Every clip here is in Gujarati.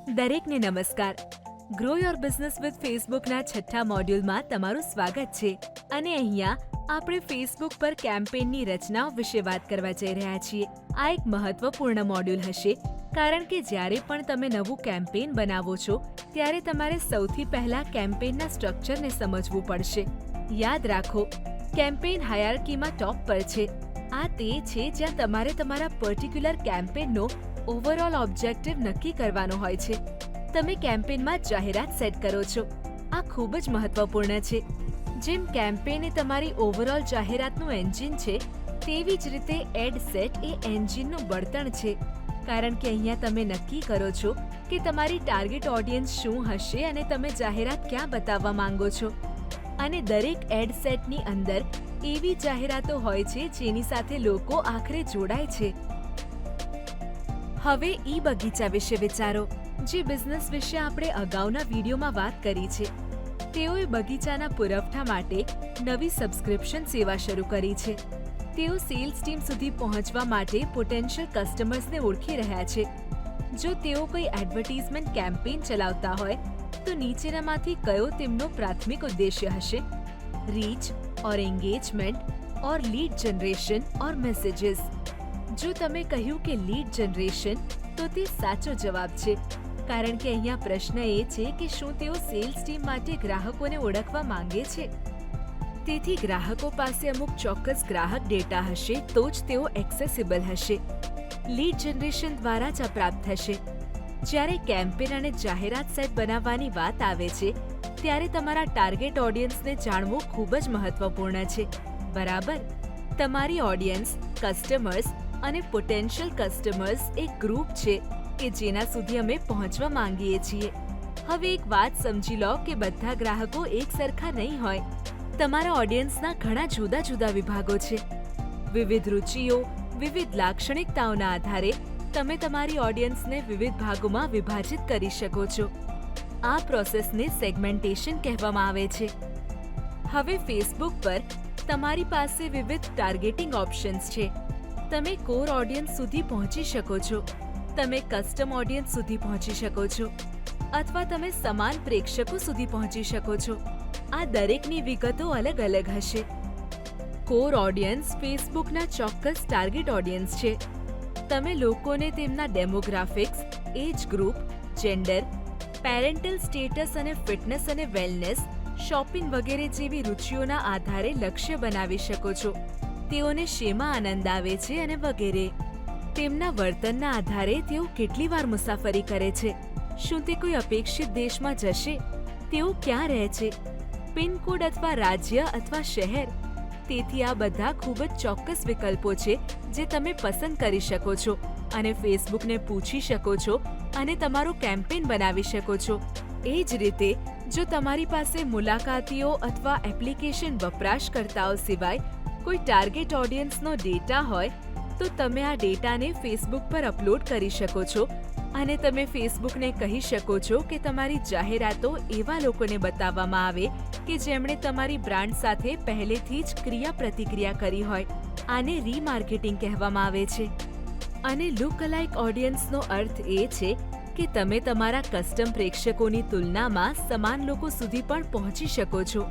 દરેકને નમસ્કાર. ગ્રો યોર બિઝનેસ વિથ ફેસબુકના 6થા મોડ્યુલમાં તમારું સ્વાગત છે. અને અહીંયા આપણે ફેસબુક પર કેમ્પેનની રચનાઓ વિશે વાત કરવા જઈ રહ્યા છીએ. આ એક મહત્વપૂર્ણ મોડ્યુલ હશે કારણ કે જ્યારે પણ તમે નવું કેમ્પેન બનાવો છો ત્યારે તમારે સૌથી પહેલા કેમ્પેનના સ્ટ્રક્ચરને સમજવું પડશે. યાદ રાખો, કેમ્પેન હાયરાર્કીમાં ટોપ પર છે. આ તે છે જ્યાં તમારે તમારા પર્ટિક્યુલર કેમ્પેનનો ઓવરઓલ ઓબ્જેક્ટિવ નક્કી કરવાનો હોય છે. તમે કેમ્પેનમાં જાહેરાત સેટ કરો છો. આ ખૂબ જ મહત્વપૂર્ણ છે. જેમ કેમ્પેન એ તમારી ઓવરઓલ જાહેરાતનું એન્જિન છે, તેવી જ રીતે એડ સેટ એ એન્જિનનું બળતણ છે. કારણ કે અહીંયા તમે નક્કી કરો છો કે તમારી ટાર્ગેટ ઓડિયન્સ શું હશે અને તમે જાહેરાત ક્યાં બતાવવા માંગો છો. અને દરેક એડ સેટની અંદર એવી જાહેરાતો હોય છે જેની સાથે લોકો આખરે જોડાય છે. હવે ઈ-બગીચા વિશે વિચારો, જે બિઝનેસ વિશે આપણે અગાઉના વિડીયોમાં વાત કરી છે. તેઓએ બગીચાના પુરવઠા માટે નવી સબસ્ક્રિપ્શન સેવા શરૂ કરી છે. તેઓ સેલ્સ ટીમ સુધી પહોંચવા માટે પોટેન્શિયલ કસ્ટમર્સને ઓળખી રહ્યા છે. જો તેઓ કોઈ એડવર્ટાઇઝમેન્ટ કેમ્પેન ચલાવતા હોય તો નીચેનામાંથી કયો તેમનો પ્રાથમિક ઉદ્દેશ્ય હશે? રીચ ઓર એન્ગેજમેન્ટ ઓર લીડ જનરેશન ઓર મેસેजेस. જો તમે કહ્યું કે લીડ જનરેશન, તો તે સાચો જવાબ છે. કારણ કે અહીંયા પ્રશ્ન એ છે કે શું તેઓ સેલ્સ ટીમ માટે ગ્રાહકોને ઓળખવા માંગે છે. તેથી ગ્રાહકો પાસે અમુક ચોક્કસ ગ્રાહક ડેટા હશે તો જ તેઓ એક્સેસિબલ હશે. લીડ જનરેશન દ્વારા જ આ પ્રાપ્ત થશે. જ્યારે કેમ્પેન અને જાહેરાત સેટ બનાવવાની વાત આવે છે ત્યારે તમારા ટાર્ગેટ ઓડિયન્સને જાણવું ખૂબ જ મહત્વપૂર્ણ છે. બરાબર? તમારી ઓડિયન્સ, કસ્ટમર્સ અને પોટેન્શિયલ કસ્ટમર્સ એક ગ્રુપ છે કે જેના સુધી અમે પહોંચવા માંગીએ છીએ. હવે એક વાત સમજી લો કે બધા ગ્રાહકો એક સરખા નહીં હોય. તમારા ઓડિયન્સના ઘણા જુદા જુદા વિભાગો છે. વિવિધ રુચિઓ, વિવિધ લાક્ષણિકતાઓના આધારે તમે તમારી ઓડિયન્સને વિવિધ ભાગોમાં વિભાજિત કરી શકો છો. આ પ્રોસેસને સેગમેન્ટેશન કહેવામાં આવે છે. હવે ફેસબુક પર તમારી પાસે વિવિધ ટાર્ગેટિંગ ઓપ્શન્સ છે. તમે કોર ઓડિયન્સ સુધી પહોંચી શકો છો, તમે કસ્ટમ ઓડિયન્સ સુધી પહોંચી શકો છો, અથવા તમે સમાન પ્રેક્ષકો સુધી પહોંચી શકો છો. આ દરેકની વિગતો અલગ અલગ હશે. કોર ઓડિયન્સ ફેસબુકના ચોક્કસ ટાર્ગેટ ઓડિયન્સ છે. તમે લોકોને તેમના demographics, age group, gender, parental status અને ફિટનેસ અને વેલનેસ, શોપિંગ વગેરે જેવી રુચિઓના આધારે લક્ષ્ય બનાવી શકો છો. તેઓને શેમાં આનંદ આવે છે અને વગેરે. તેમના વર્તનના આધારે તેઓ કેટલી વાર મુસાફરી કરે છે, શું તે કોઈ અપેક્ષિત દેશમાં જશે, તેઓ ક્યાં રહે છે, પિનકોડ અથવા રાજ્ય અથવા શહેર. તેથી આ બધા ખૂબ જ ચોક્કસ વિકલ્પો છે જે તમે પસંદ કરી શકો છો અને ફેસબુકને પૂછી શકો છો અને તમારું કેમ્પેન બનાવી શકો છો. એ જ રીતે જો તમારી પાસે મુલાકાતીઓ અથવા એપ્લિકેશન વપરાશકર્તાઓ સિવાય કોઈ ટાર્ગેટ ઓડિયન્સનો ડેટા હોય તો તમે આ ડેટાને ફેસબુક પર અપલોડ કરી શકો છો અને તમે ફેસબુકને કહી શકો છો કે તમારી જાહેરાતો એવા લોકોને બતાવવામાં આવે કે જેમણે તમારી બ્રાન્ડ સાથે પહેલેથી જ ક્રિયા-પ્રતિક્રિયા કરી હોય. આને રીમાર્કેટિંગ કહેવામાં આવે છે. અને લુક અલાઇક ઓડિયન્સનો અર્થ એ છે કે તમે તમારા કસ્ટમ પ્રેક્ષકોની તુલનામાં સમાન લોકો સુધી પણ પહોંચી શકો છો.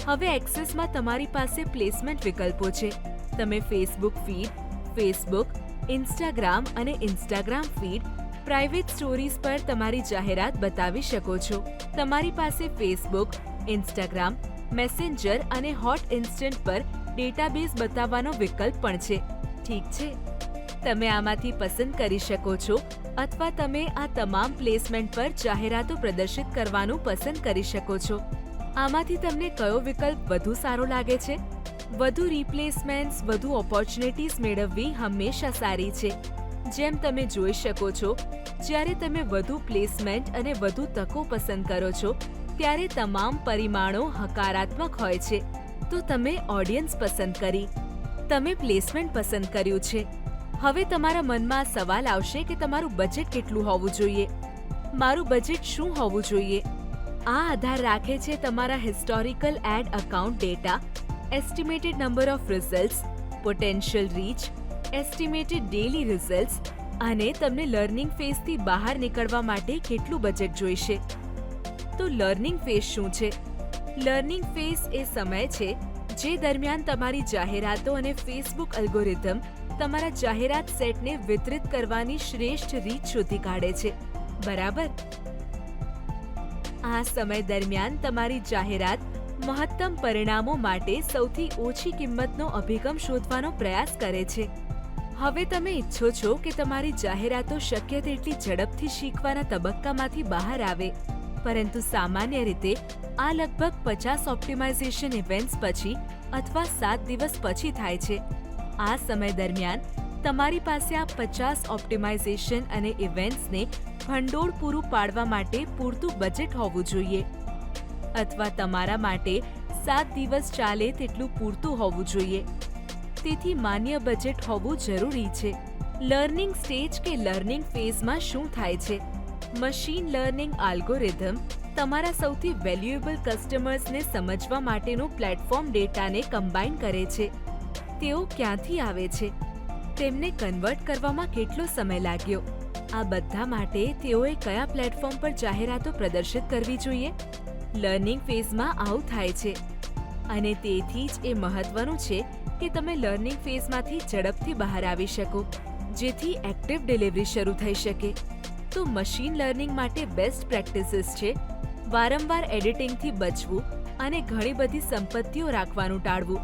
હવે એક્સેસમાં તમારી પાસે પ્લેસમેન્ટ વિકલ્પો છે. તમે ફેસબુક ફીડ, ફેસબુક, ઇન્સ્ટાગ્રામ અને ઇન્સ્ટાગ્રામ ફીડ, પ્રાઇવેટ સ્ટોરીઝ પર તમારી જાહેરાત બતાવી શકો છો. તમારી પાસે ફેસબુક, ઇન્સ્ટાગ્રામ, મેસેન્જર અને હોટ ઇન્સ્ટન્ટ પર ડેટાબેઝ બતાવવાનો વિકલ્પ પણ છે. ઠીક છે, તમે આમાંથી પસંદ કરી શકો છો અથવા તમે આ તમામ પ્લેસમેન્ટ પર જાહેરાતો પ્રદર્શિત કરવાનું પસંદ કરી શકો છો. આમાંથી તમને કયો વિકલ્પ વધુ સારો લાગે છે? વધુ રિપ્લેસમેન્ટ્સ, વધુ ઓપોર્ચ્યુનિટીઝ મેળવવી હંમેશા સારી છે. જેમ તમે જોઈ શકો છો, જ્યારે તમે વધુ પ્લેસમેન્ટ અને વધુ તકો પસંદ કરો છો ત્યારે તમામ પરિમાણો હકારાત્મક હોય છે. તો તમે ઓડિયન્સ પસંદ કરી, તમે પ્લેસમેન્ટ પસંદ કર્યું છે. હવે તમારા મનમાં સવાલ આવશે કે તમારું બજેટ કેટલું હોવું જોઈએ? મારું બજેટ શું હોવું જોઈએ? આ આધાર રાખે છે તમારા historical ad account data, estimated number of results, potential reach, estimated daily results અને તમને લર્નિંગ ફેઝથી બહાર નીકળવા માટે કેટલું બજેટ જોઈશે. તો લર્નિંગ ફેઝ શું છે? લર્નિંગ ફેઝ એ સમય છે જે દરમિયાન તમારી જાહેરાતો અને ફેસબુક અલ્ગોરિધમ તમારા જાહેરાત સેટને વિતરિત કરવાની શ્રેષ્ઠ રીત શોધી કાઢે છે, બરાબર? આ સમય દરમિયાન તમારી જાહેરાત મહત્તમ પરિણામો માટે સૌથી ઓછી કિંમતનો અભિગમ શોધવાનો પ્રયાસ કરે છે. હવે તમે ઈચ્છો છો કે તમારી જાહેરાતો શક્ય તેટલી ઝડપથી શીખવાના તબક્કામાંથી બહાર આવે, પરંતુ સામાન્ય રીતે આ લગભગ 50 ઓપ્ટિમાઇઝેશન ઇવેન્ટ્સ પછી અથવા 7 દિવસ પછી થાય છે. આ સમય દરમિયાન તમારી પાસે આ 50 ઓપ્ટિમાઇઝેશન અને ઇવેન્ટ્સને ભંડોળ પૂરું પાડવા માટે પૂરતું બજેટ હોવું જોઈએ, અથવા તમારા માટે 7 દિવસ ચાલે તેટલું પૂરતું હોવું જોઈએ. તેથી માન્ય બજેટ હોવું જરૂરી છે. લર્નિંગ સ્ટેજ કે લર્નિંગ ફેઝમાં શું થાય છે? મશીન લર્નિંગ આલ્ગોરિધમ તમારા સૌથી વેલ્યુએબલ કસ્ટમર્સને સમજવા માટેનું પ્લેટફોર્મ ડેટાને કમ્બાઈન કરે છે. તેઓ ક્યાંથી આવે છે? તેમને કન્વર્ટ કરવામાં કેટલો સમય લાગ્યો? આ બધા માટે તેઓએ કયા પ્લેટફોર્મ પર જાહેરાતો પ્રદર્શિત કરવી જોઈએ? લર્નિંગ ફેઝમાં આવું થાય છે, અને તેથી જ એ મહત્વનું છે કે તમે લર્નિંગ ફેઝમાંથી ઝડપથી બહાર આવી શકો, જેથી એક્ટિવ ડિલિવરી શરૂ થઈ શકે. તો મશીન લર્નિંગ માટે બેસ્ટ પ્રેક્ટિસીસ છે વારંવાર એડિટિંગથી બચવું અને ઘણી બધી સંપત્તિઓ રાખવાનું ટાળવું,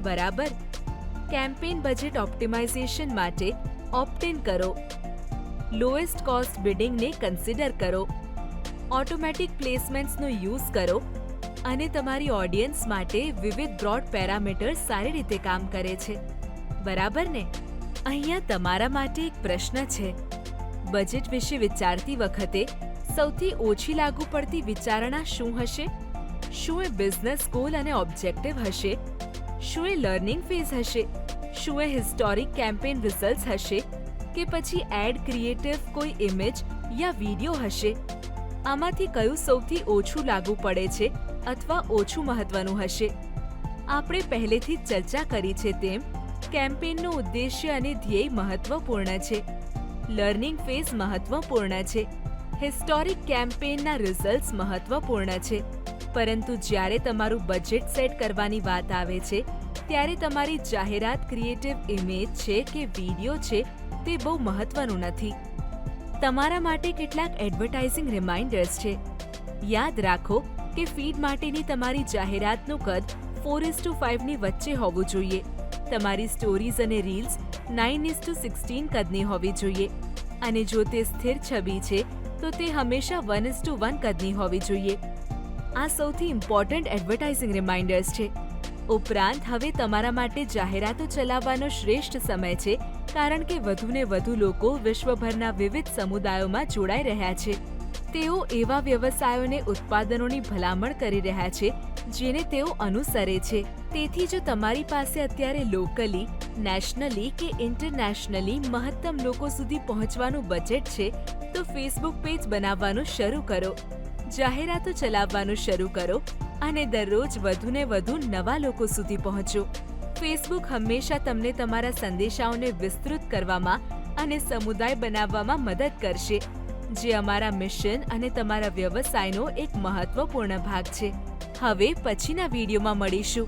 બરાબર? કેમ્પેન બજેટ ઓપ્ટિમાઇઝેશન માટે ઓપ્ટ-ઇન કરો. લોએસ્ટ કોસ્ટ બિડિંગને કન્સિડર કરો. ઓટોમેટિક પ્લેસમેન્ટ્સનો યુઝ કરો અને તમારી ઓડિયન્સ માટે વિવિધ બ્રોડ પેરામીટર્સ સારી રીતે કામ કરે છે, બરાબર ને? અહીંયા તમારા માટે એક પ્રશ્ન છે. બજેટ વિશે વિચારતી વખતે સૌથી ઓછી લાગુ પડતી વિચારણા શું હશે? શું એ બિઝનેસ ગોલ અને ઓબ્જેક્ટિવ હશે? શું એ લર્નિંગ ફેઝ હશે? શું એ હિસ્ટોરિક કેમ્પેન રિઝલ્ટ્સ હશે? કે પછી એડ ક્રિએટિવ કોઈ ઇમેજ યા વિડિયો હશે? આમાંથી કયું સૌથી ઓછું લાગુ પડે છે અથવા ઓછું મહત્વનું હશે? આપણે પહેલેથી જ ચર્ચા કરી છે તેમ કેમ્પેનનો ઉદ્દેશ્ય અને ધ્યેય મહત્વપૂર્ણ છે. લર્નિંગ ફેઝ મહત્વપૂર્ણ છે. હિસ્ટોરિક કેમ્પેનના રિઝલ્ટ્સ મહત્વપૂર્ણ છે. પરંતુ જ્યારે તમારું બજેટ સેટ કરવાની વાત આવે છે, ત્યારે તમારી જાહેરાત ક્રિએટિવ ઇમેજ છે કે વિડિયો છે તે બહુ મહત્વનું નથી. તમારા માટે કેટલાક એડવર્ટાઇઝિંગ રિમાઇન્ડર્સ છે. યાદ રાખો કે ફીડ માટેની તમારી જાહેરાતનું કદ 4:5 ની વચ્ચે હોવું જોઈએ. તમારી સ્ટોરીઝ અને રીલ્સ 9:16 કદની હોવી જોઈએ, અને જો તે સ્થિર છબી છે તો તે હંમેશા 1:1 કદની હોવી જોઈએ. આ સૌથી ઇમ્પોર્ટન્ટ એડવર્ટાઇઝિંગ રિમાઇન્ડર્સ છે. ઉપરાંત હવે તમારા માટે જાહેરાતો ચલાવવાનો શ્રેષ્ઠ સમય છે, કારણ કે વધુને વધુ લોકો વિશ્વભરના વિવિધ સમુદાયોમાં જોડાઈ રહ્યા છે. તેઓ એવા વ્યવસાયોને ઉત્પાદનોની ભલામણ કરી રહ્યા છે જેને તેઓ અનુસરે છે. તેથી જો તમારી પાસે અત્યારે લોકલી, નેશનલી કે ઇન્ટરનેશનલી મહત્તમ લોકો સુધી પહોંચવાનું બજેટ છે, તો ફેસબુક પેજ બનાવવાનું શરૂ કરો, જાહેરાતો ચલાવવાનું શરૂ કરો અને દરરોજ વધુને વધુ નવા લોકો સુધી પહોંચો. ફેસબુક હંમેશા તમને તમારા સંદેશાઓને વિસ્તૃત કરવામાં અને સમુદાય બનાવવામાં મદદ કરશે, જે અમારા મિશન અને તમારા વ્યવસાયનો એક મહત્વપૂર્ણ ભાગ છે. હવે પછીના વિડીયોમાં મળીશું.